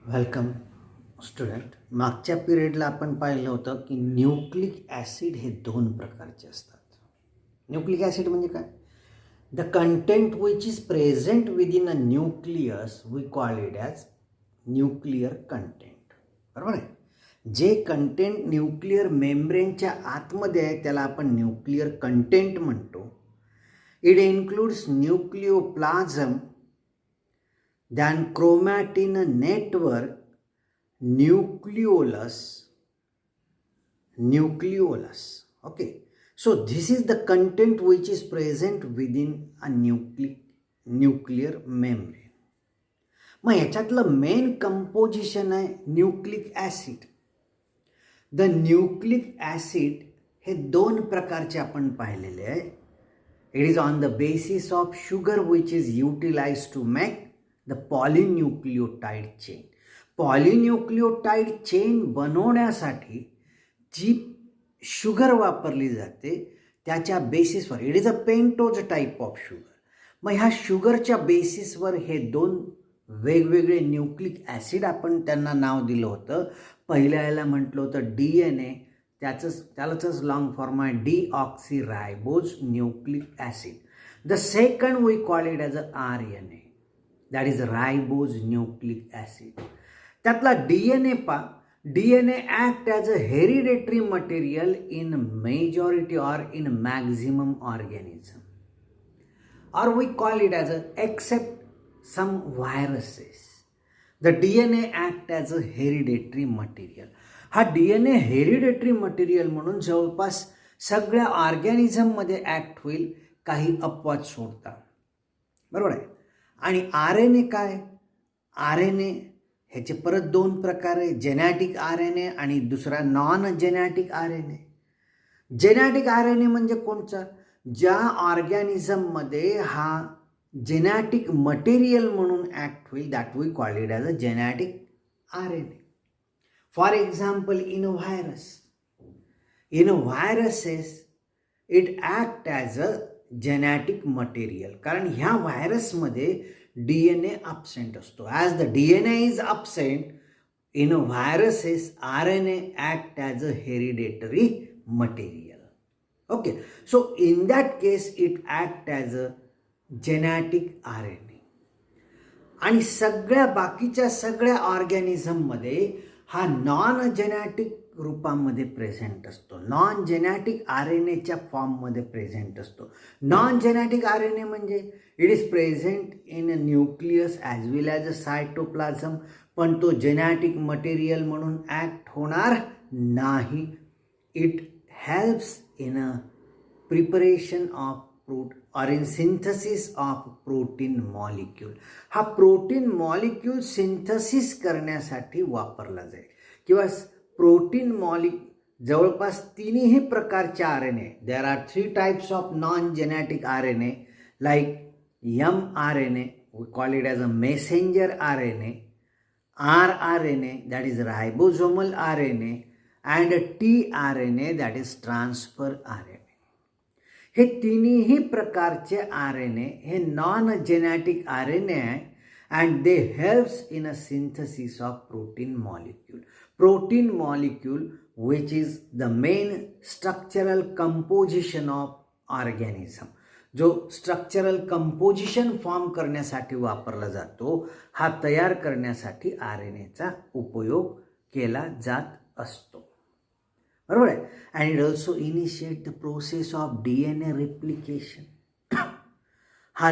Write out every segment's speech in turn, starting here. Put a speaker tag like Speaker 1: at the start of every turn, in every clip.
Speaker 1: Welcome student. मागच्या पिरियडला आपण पाहिलं होतं की न्यूक्लिक ॲसिड हे दोन प्रकारचे असतात. न्यूक्लिक ॲसिड म्हणजे काय? The content which is present within a nucleus we call it as nuclear content. बरोबर आहे. जे कंटेंट न्यूक्लिअर मेम्ब्रेनच्या आतमध्ये आहे त्याला आपण न्यूक्लिअर कंटेंट म्हणतो. It includes nucleoplasm, then chromatin network, nucleolus. Okay, so this is the content which is present within a nuclear membrane. मग ह्याच्यातलं मेन कंपोजिशन आहे nucleic acid. The nucleic acid हे दोन प्रकारचे आपण पाहिलेले आहे. It is on the basis of sugar which is utilise to make the polynucleotide chain. Polynucleotide chain बनवण्यासाठी जी शुगर वापरली जाते त्याच्या बेसिसवर, it is a pentose type of sugar. मग ह्या शुगरच्या बेसिसवर हे दोन वेगवेगळे न्यूक्लिक ॲसिड आपण त्यांना नाव दिलं होतं. पहिल्या याला म्हटलं होतं DNA, त्यालाच लॉंग फॉर्म आहे deoxyribose nucleic acid. The second we call it as a RNA, that is ribonucleic acid. त्यातला DNA act as a hereditary material in majority or in maximum organism, or we call it as a except some viruses. The DNA act as a hereditary material. हा DNA hereditary material म्हणून जवळपास सगळ्या ऑर्गॅनिझममध्ये act होईल, काही अपवाद सोडता. बरोबर आहे. आणि RNA काय? RNA ह्याचे परत दोन प्रकार आहे, जेनॅटिक RNA आणि दुसरा non genetic RNA. Genetic RNA म्हणजे कोणचा? ज्या ऑर्गॅनिझममध्ये हा जेनॅटिक मटेरियल म्हणून ॲक्ट होईल, that we call it as a genetic RNA. For example, in viruses it act as a genetic material, कारण ह्या व्हायरसमध्ये DNA absent असतो. As the DNA is absent in viruses, RNA act as a hereditary material. Okay, so in that case it act as a genetic RNA. आणि सगळ्या बाकीच्या सगळ्या ऑर्गॅनिझममध्ये हा non जेनॅटिक रूपामध्ये प्रेझेंट असतो, नॉन जेनॅटिक RNAच्या फॉर्ममध्ये प्रेझेंट असतो. नॉन जेनॅटिक RNA म्हणजे it is present in a nucleus as well as a cytoplasm, पण तो जेनॅटिक मटेरियल म्हणून ॲक्ट होणार नाही. It helps in a preparation of or in synthesis of protein molecule. हा protein molecule synthesis करण्यासाठी वापरला जाईल. किंवा प्रोटीन जवळपास तिन्ही प्रकारचे RNA, there are 3 types of non genetic RNA like mRNA, we call it as a messenger RNA, rRNA that is ribosomal RNA, and tRNA that is transfer RNA. हे तिन्ही प्रकारचे RNA हे नॉन जेनॅटिक RNA आहे and they helps in a synthesis of protein molecule. Protein molecule which is the main structural composition of organism. जो structural composition form करण्यासाठी वापरला जातो, हा तयार करण्यासाठी RNAचा उपयोग केला जात असतो. बरोबर आहे. And it also initiate the process of DNA replication. हा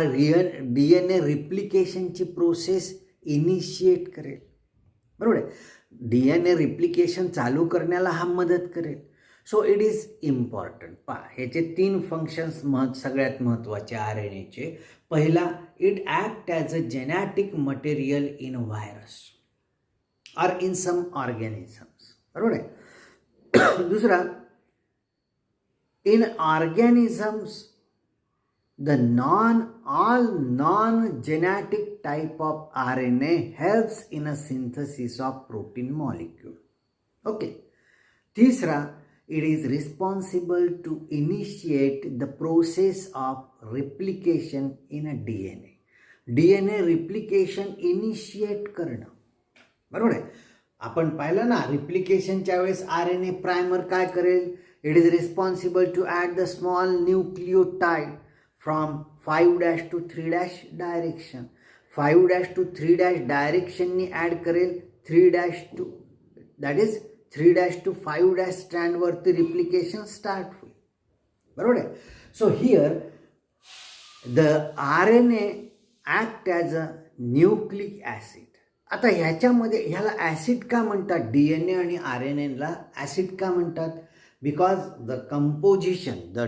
Speaker 1: DNA रिप्लिकेशनची प्रोसेस इनिशिएट करेल. बरोबर आहे. DNA रिप्लिकेशन चालू करण्याला हा मदत करेल. So it is important. ह्याचे 3 फंक्शन्स सगळ्यात महत्त्वाचे RNAचे. पहिला, it act as a genetic material in virus or in some organisms. बरोबर आहे. दूसरा, in organisms all non-genetic type of RNA helps in a synthesis of protein molecule. Okay. तीसरा, it is responsible to initiate the process of replication in a DNA. DNA replication initiate करणं. बरोबर आहे. आपण पाहिलं ना रिप्लिकेशनच्या वेळेस RNA प्रायमर काय करेल, it is responsible to add the small nucleotide from 5' to 3' direction. 5' to 3' डायरेक्शननी ॲड करेल 3' to दॅट इज 3' to 5' स्ट्रँडवरती रिप्लिकेशन स्टार्ट होईल. बरोबर आहे. So here the RNA act as a nucleic acid. आता ह्याच्यामध्ये ह्याला ॲसिड का म्हणतात, DNA आणि RNAला ॲसिड का म्हणतात? Because the composition the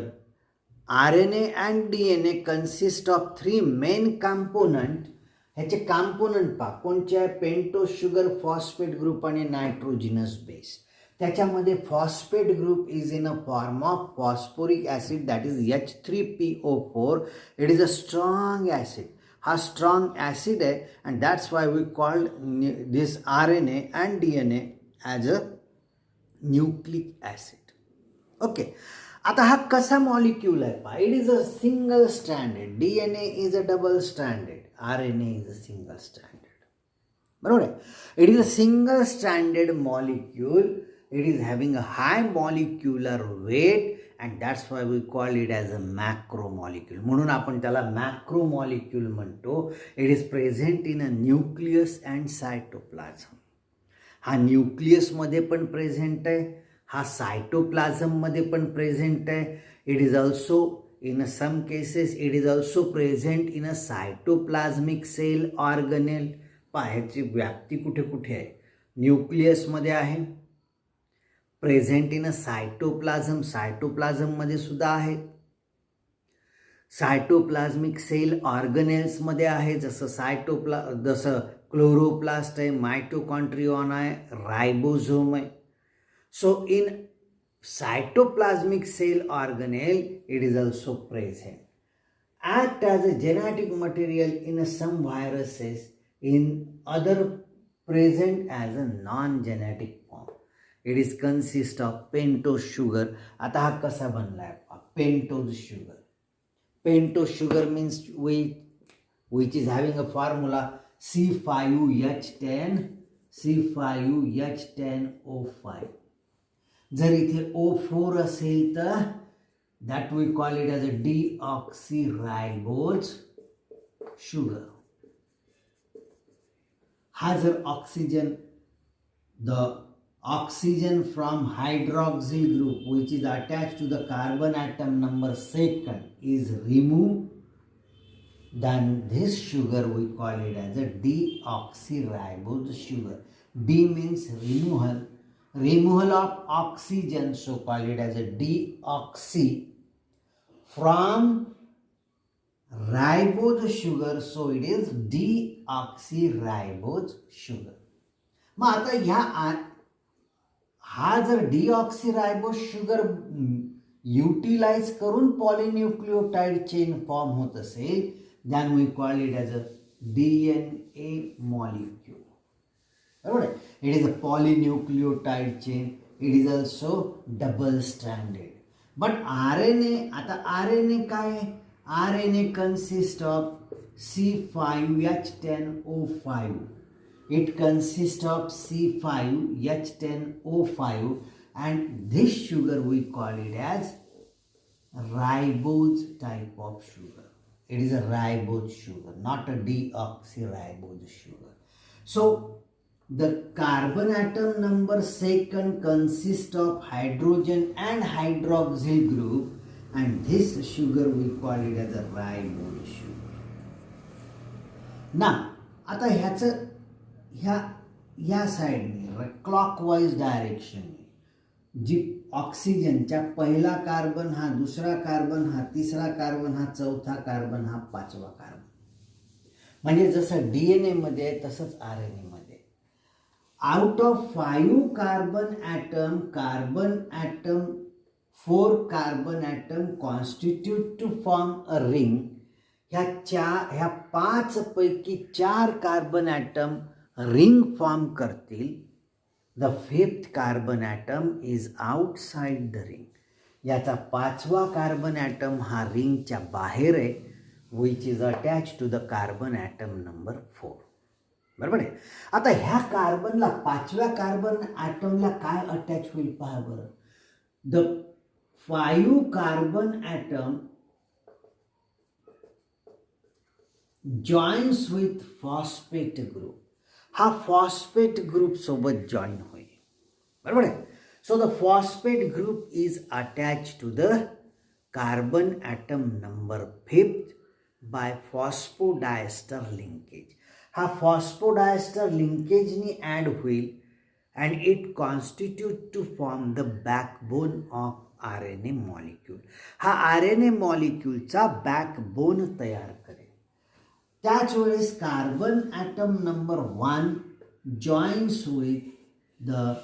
Speaker 1: RNA and DNA consist of 3 main component. ह्याचे कॉम्पोनंट पहा कोणचे आहे, पेंटोज शुगर, फॉस्फेट ग्रुप आणि नायट्रोजिनस बेस. त्याच्यामध्ये phosphate group is in a form of phosphoric acid that is H3PO4. It is a strong acid. हा strong acid आहे and that's why we called this RNA and DNA as a nucleic acid. Okay. आता हा कसा molecule आहे पहा. It is a single stranded. DNA is a double stranded. RNA is a single stranded. बरोबर आहे. It is a single stranded molecule. It is having a high molecular weight and that's why we call it as a macromolecule. म्हणून आपण त्याला macromolecule म्हणतो. It is present in a nucleus and cytoplasm. हा न्यूक्लियसमध्ये पण present आहे, हा सायटोप्लाझममध्ये पण present आहे. It is also in some cases it is also present in a cytoplasmic cell organelle. ह्याची व्याप्ती कुठे कुठे आहे, न्यूक्लियसमध्ये आहे, प्रेझेंट इन अ सायटोप्लाझम, सायटोप्लाझममध्ये सुद्धा आहे, सायटोप्लाझमिक सेल ऑर्गनेल्समध्ये आहे, जसं क्लोरोप्लास्ट आहे, मायटोकॉन्ट्रियॉन आहे, रायबोझोम आहे. So in cytoplasmic cell organelle it is also present. Act as a genetic material in some viruses, in other present as a non genetic form. It is consist of pentose sugar. आता हा कसा बनला आहे, pentose sugar. Pentose sugar means which is having a formula C5H10O5. जर इथे O4 असेल तर that we call it as a deoxyribose sugar. हा जर the oxygen from hydroxyl group which is attached to the carbon atom number 2 is removed, then this sugar we call it as a deoxyribose sugar. D means removal of oxygen, so call it as a deoxy. From ribose sugar, so it is deoxyribose sugar. मग आता हा जर डिऑक्सिरायबोज sugar utilise करून पॉलिन्यूक्लियोटाइड chain form होत असेल, then we call it as a DNA molecule. बरोबर आहे. It is a polynucleotide chain. It is also double stranded. But RNA, आता RNA काय आहे, RNA consist of C5H10O5. It consists of C5H10O5 and this sugar we call it as ribose type of sugar. It is a ribose sugar, not a deoxyribose sugar. So the carbon atom number 2 consists of hydrogen and hydroxyl group and this sugar we call it as a ribose sugar. Now, आता ह्याचं ह्या साईडने clockwise डायरेक्शनने जी ऑक्सिजनच्या पहिला carbon हा, दुसरा carbon हा, तिसरा कार्बन हा, चौथा कार्बन हा, पाचवा कार्बन, म्हणजे जसं DNA मध्ये आहे तसंच RNA मध्ये. Out of 5 carbon atom 4 carbon atom constitute to form a ring. ह्या 5 पैकी 4 कार्बन ॲटम रिंग फॉर्म करतील. The 5th carbon atom is outside the ring. याचा 5वा कार्बन ॲटम हा रिंगच्या बाहेर आहे, which is attach to the carbon atom number 4. बरोबर आहे. आता ह्या कार्बनला 5व्या कार्बन ॲटमला काय अटॅच होईल पहा बरं. The 5 carbon atom joins with phosphate group. हा फॉस्फेट ग्रुप सोबत जॉईन होईल. बरोबर आहे. So the phosphate group is attach to the carbon atom number 5 by phosphodiester linkage. हा फॉस्फोडायस्टर लिंकेजनी ॲड होईल and it constitute to form the backbone of RNA molecule. हा RNA मॉलिक्यूलचा बॅकबोन तयार करेल. त्याच वेळेस carbon atom number 1 joins with the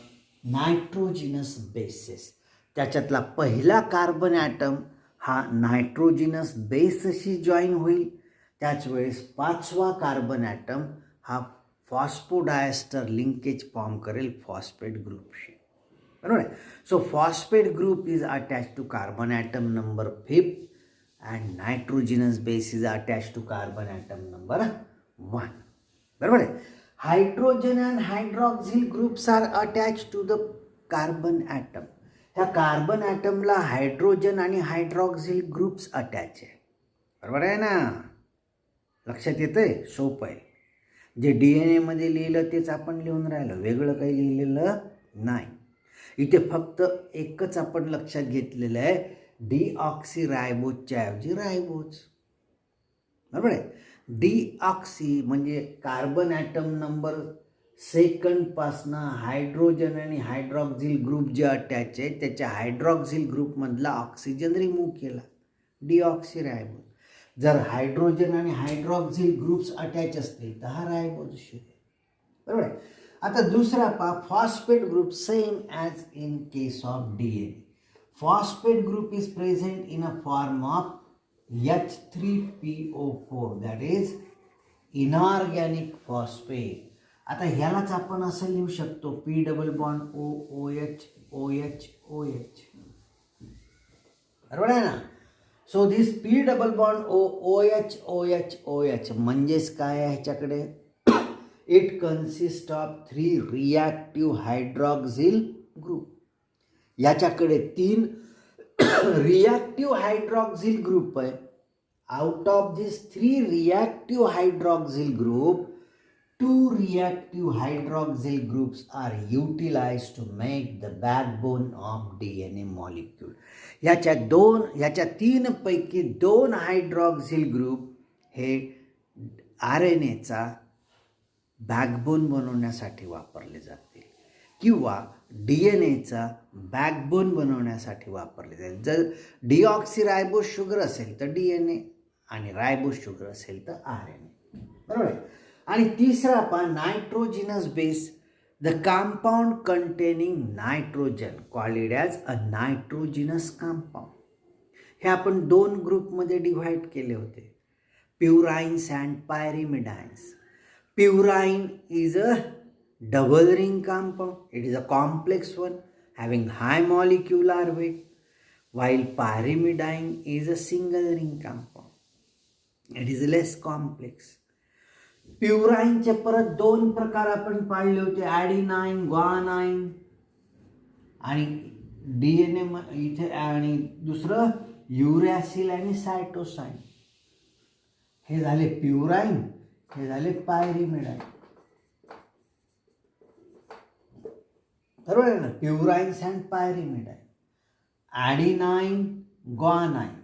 Speaker 1: nitrogenous bases. त्याच्यातला पहिला कार्बन ॲटम हा नायट्रोजिनस बेसशी जॉईन होईल. त्याच वेळेस 5वा कार्बन ॲटम हा फॉस्फोडायस्टर लिंकेज फॉर्म करेल फॉस्फेट ग्रुपशी. बरोबर आहे. So phosphate group is attach to carbon atom number 5 and nitrogenous base is attached to carbon atom number 1. बरोबर आहे. Hydrogen and hydroxyl groups are attached to the carbon atom. ह्या carbon ॲटमला hydrogen आणि हायड्रॉक्झिल groups attach आहे. बरोबर आहे ना. लक्षात येतंय. सोपं आहे. जे DNA मध्ये लिहिलं तेच आपण लिहून राहिलं, वेगळं काही लिहिलेलं नाही. इथे फक्त एकच आपण लक्षात घेतलेलं आहे, डीऑक्सीरायबोजच्या ऐवजी रायबोज. बरोबर आहे. डीऑक्सी म्हणजे कार्बन ॲटम नंबर 2 पासनं हायड्रोजन आणि हायड्रॉक्झिल ग्रुप जे अटॅच आहे त्याच्या हायड्रॉक्झिल ग्रुपमधला ऑक्सिजन रिमूव्ह केला, डीऑक्सीरायबोज. जर हायड्रोजन आणि हायड्रॉक्झिल ग्रुप्स अटॅच असतील तर हा रायबोज आहे. बरोबर आहे. आता दुसरा phosphate group same as in case of DNA. Phosphate group is present in a form of H3PO4, that is inorganic phosphate. आता ह्यालाच आपण असं लिहू शकतो P double bond OOH OH OH. बरोबर आहे ना. So this P double bond OOH OH OH म्हणजेच काय आहे ह्याच्याकडे, it consist of 3 reactive hydroxyl group. याच्याकडे 3 रिॲक्टिव्ह हायड्रॉक्झिल ग्रुप आहे. Out of this 3 reactive hydroxyl group 2 reactive hydroxyl groups are utilized to make the backbone of DNA molecule. ह्याच्या 3 पैकी 2 हायड्रॉक्झिल group हे RNAचा backbone बनवण्यासाठी वापरले जातील किंवा DNAचा बॅकबोन बनवण्यासाठी वापरले जाईल. जर डीऑक्सीरायबोज शुगर असेल तर DNA आणि रायबोज शुगर असेल तर RNA. बरोबर आहे. आणि तिसरा नायट्रोजिनस base, the compound containing nitrogen called as a नायट्रोजिनस compound. हे आपण 2 ग्रुपमध्ये डिव्हाइड केले होते, प्युराईन्स and पायरिमिडाईन्स. Purine is a double ring compound. It is a complex one having high molecular weight, while pyrimidine is a single ring compound. It is less complex. प्युराईनचे परत 2 प्रकार आपण पाळले होते, ॲडिनाइन ग्वानाइन आणि DNA इथे, आणि दुसरं युरॅसिल आणि सायटोसाइन. हे झाले प्युराईन, हे झाले पायरिमिडाइन. बरोबर आहे ना. Purines and pyrimidine. Adenine guanine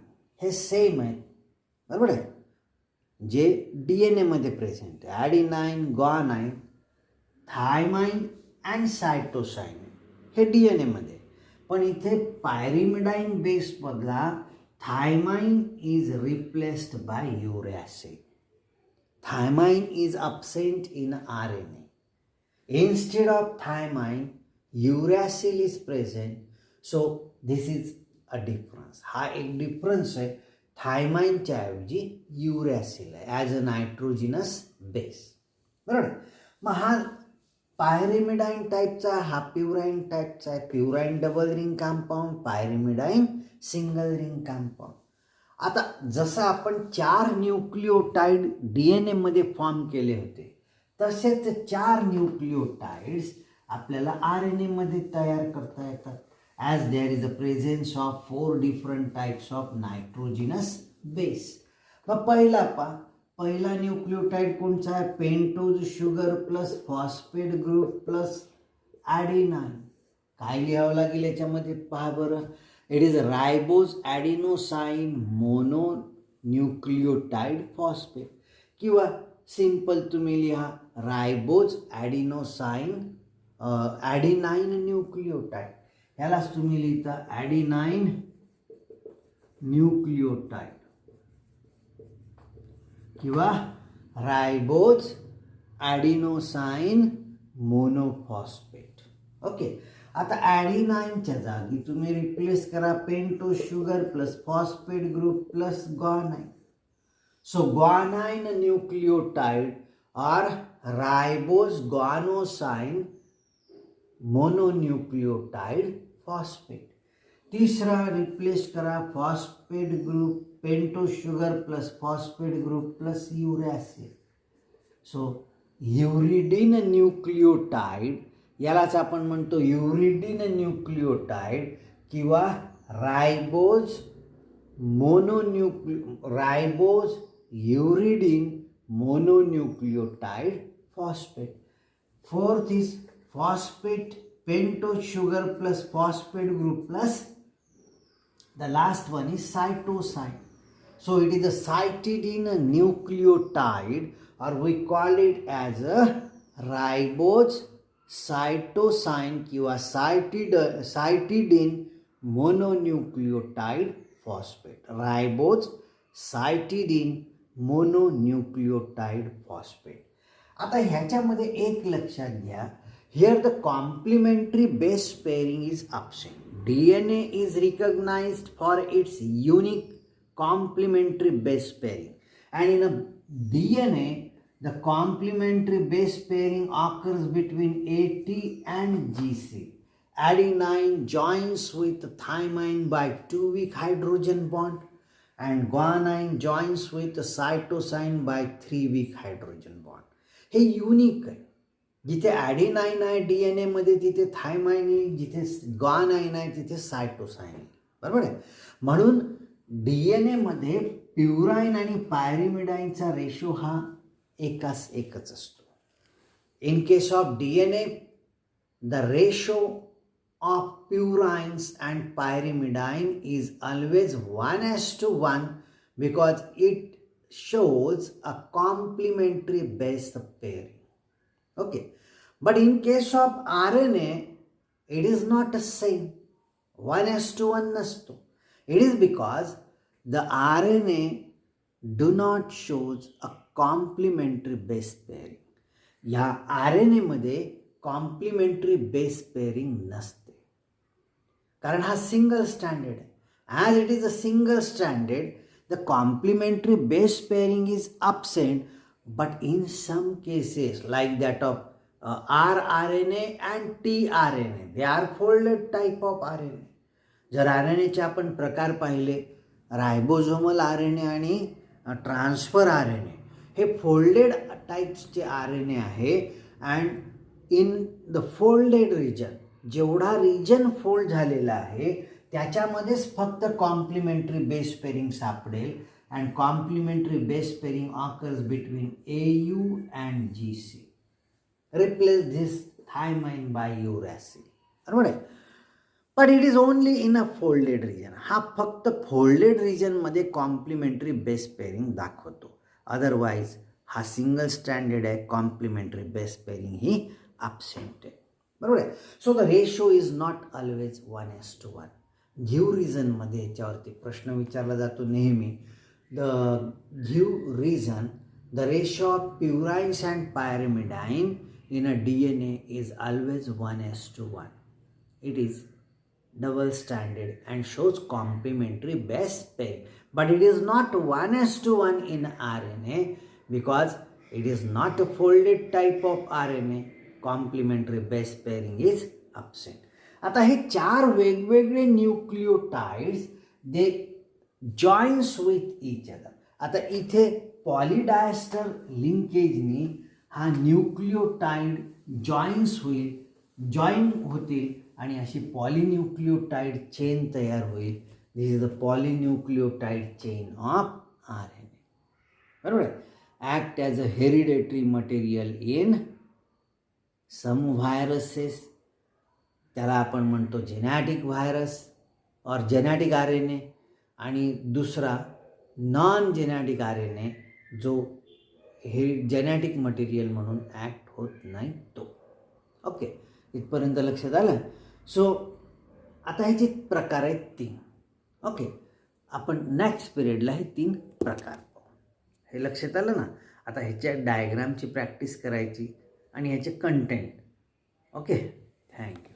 Speaker 1: हे सेम आहेत. बरोबर आहे. जे DNA मध्ये प्रेझेंट आहे, adenine guanine, thymine and cytosine हे DNA मध्ये. पण इथे पायरिमिडाइन बेसमधला thymine is replaced by uracil. Thymine is absent in RNA. Instead of thymine, uracil is present. So this is a difference. हा एक डिफरन्स आहे. थायमाइनच्या ऐवजी युरॅसिल आहे ॲज अ नायट्रोजिनस बेस. बरोबर. मग हा पायरिमिडाइन टाईपचा, हा प्युराईन टाईपचा आहे. Purine double ring compound, pyrimidine single ring compound. आता जसं आपण 4 न्यूक्लिओटाइड DNA मध्ये फॉर्म केले होते तसेच 4 न्यूक्लिओटाइड्स आपल्याला RNA मध्ये तयार करता येतात, as there is a presence of 4 different types of nitrogenous base. मग पहिला न्यूक्लिओटाइड कोणता आहे? Pentose sugar plus phosphate group plus adenine. काय लिहावं लागेल याच्यामध्ये पहा बरं. It is ribose adenosine mono nucleotide phosphate, किंवा सिंपल तुम्ही लिहा रायबोज ॲडिनोसाइन ॲडिनाइन न्यूक्लिओटाइड. ह्यालाच तुम्ही लिहिता ॲडिनाइन न्यूक्लिओटाइड किंवा रायबोज ॲडिनोसाइन मोनोफॉस्फेट. ओके, आता ॲडिनाइनच्या जागी तुम्ही रिप्लेस करा pento sugar plus phosphate group plus guanine. So guanine nucleotide और राइबोज ग्वानोसाइन मोनोन्यूक्लियोटाइड फॉस्फेट. तीसरा रिप्लेस करा phosphate group pento sugar plus phosphate group plus uracil. So uridine nucleotide, यालाच आपण म्हणतो युरिडिन न्यूक्लियोटाइड किंवा ribose ribose uridine mononucleotide phosphate. Fourth is phosphate pento sugar plus phosphate group plus the last one is cytosine. So it is a cytidine nucleotide, or we call it as a ribose cytosine किंवा cytidine mononucleotide phosphate. Ribose cytidine mononucleotide phosphate. आता ह्याच्यामध्ये एक लक्षात घ्या, here the complementary base pairing is absent. DNA is recognized for its unique complementary base pairing, and in a DNA the complementary base pairing occurs between AT and GC. Adenine joins with thymine by 2-week hydrogen bond, and guanine joins with cytosine by 3-week hydrogen bond. हे unique आहे. जिथे ॲडिनाइन आहे DNA मध्ये तिथे thiamine येईल, जिथे guanine आहे तिथे सायटोसाइन येईल. बरोबर आहे. म्हणून DNA मध्ये प्युराइन आणि पायरिमिडाइनचा रेशो हा एकच असतो. In case of DNA the ratio of purines and pyrimidine is always 1:1 because it shows a complementary base pairing. Okay, but in case of RNA it is not the same. 1:1 nasto. It is because the RNA do not shows a complementary base pairing. या RNA मध्ये complementary base pairing नसते, कारण हा single standard आहे. As it is a single stranded, the complementary base pairing is absent, but in some cases like that of rRNA and tRNA, they are folded type of RNA. जर RNA चे आपण प्रकार पाहिले, ribosomal RNA आणि transfer RNA, हे folded टाइप्सचे RNA आहे. And in the folded region, जेवढा रिजन फोल्ड झालेला आहे त्याच्यामध्येच फक्त कॉम्प्लिमेंटरी बेस पेरिंग सापडेल. And complementary base pairing occurs between AU and GC. Replace this thymine by uracil. बरोबर आहे. But it is only in a folded region. हा फक्त फोल्डेड रिजनमध्ये कॉम्प्लिमेंटरी बेस पेरिंग दाखवतो. अदरवाईज हा सिंगल स्टँडर्ड आहे, complementary base pairing ही absent आहे. बरोबर आहे. So the ratio is not always 1:1. Give रिझनमध्ये याच्यावरती प्रश्न विचारला जातो नेहमी. The give reason the ratio of purines and pyrimidine in a DNA is always 1:1. It is double stranded and shows complementary base pairing, but it is not 1:1 in RNA because it is not a folded type of RNA. Complementary base pairing is absent. आता हे 4 वेगवेगळे nucleotides they joins with each other. आता इथे पॉलिडायस्टर लिंकेजनी हा न्यूक्लियोटाईड join होतील आणि अशी पॉलिन्यूक्लियोटाईड chain तयार होईल. This is the polynucleotide chain of RNA. बरोबर आहे. Act as a hereditary material in some viruses, त्याला आपण म्हणतो जेनॅटिक व्हायरस और जेनॅटिक RNA, आणि दुसरा नॉन जेनॅटिक RNA जो हे जेनॅटिक मटेरियल म्हणून ॲक्ट होत नाही तो. ओके, इथपर्यंत लक्षात आलं. सो आता ह्याचे प्रकार आहेत 3. ओके, आपण नेक्स्ट पिरियडला हे 3 प्रकार पाहू. हे लक्षात आलं ना. आता ह्याच्या डायग्रामची प्रॅक्टिस करायची आणि ह्याचे कंटेंट. Okay, thank you.